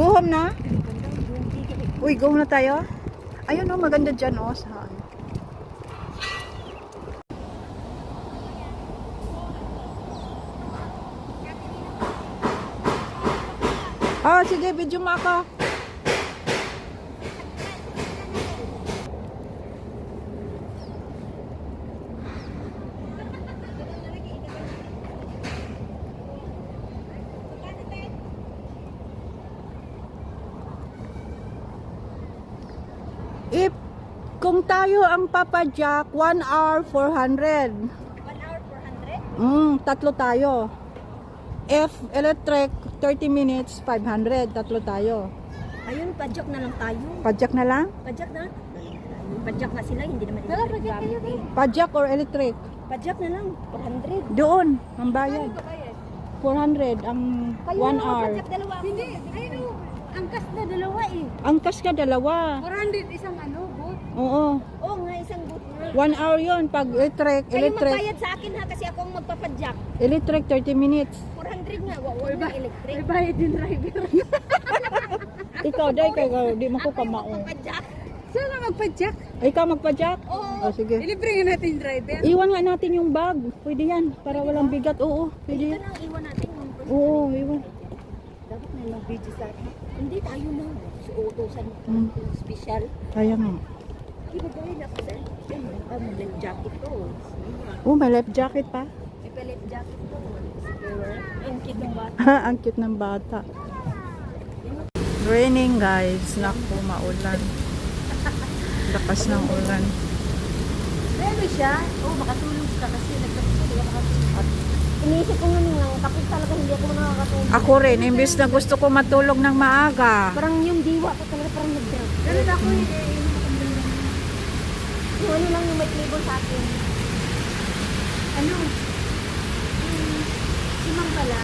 Go home na? Uy, go na tayo? Ayun o, maganda dyan o. Saan? Oh, sige, video mo ako. If kung tayo ang Papa Jack, 1 hour 400. 1 hour 400? Tatlo tayo. If electric 30 minutes 500, tatlo tayo. Ayun, padjak na lang tayo. Pajak na lang? Padjak na? Padjak na sila, hindi naman Wala, padjak kayo, eh. Pajak or electric? Padjak na lang, 400. Doon, ang bayad. 400 ang 1 hour. Padjak dalawa. Hindi, ayun o. Angkas na dalawa eh. Angkas ka dalawa. 400 isang boat. Oo. Oo nga, isang boot na. 1 hour yon pag electric. Kayo magbayad sa akin ha, kasi ako ang magpapadjak. Electric 30 minutes. 400 nga, wala na electric. May bayad yung driver. Ikaw, day, kayo, di mo ko kamao. Magpapadjak. Sana magpa-jack. Ikaw magpa-jack? Oo. Oh, sige. Ilibre nga natin yung driver. Iwan nga natin yung bag. Pwede yan. Para walang bigat. Oo, Ito pwede. lang, iwan natin. Oo, iwan. Dapat na lang video sa akin. Hindi tayo na. So, utusan Hmm. special. Kaya nga. Iba gawin ako sir. May life jacket to. Oh, may life jacket pa. May life jacket to. Ang cute ng bata. Ang cute ng bata. Raining guys. Naku, maulan. Lakas ng ulan. Pero siya, makatulog ka kasi nagkatulog ka. Inisip ko nga nung kapit talaga hindi ako nakakatulog. Ako rin, imbis na gusto ko matulog ng maaga. Parang yung diwa ko talaga parang nag-drop. Ganun ako eh. Yung ano lang yung may label sa akin.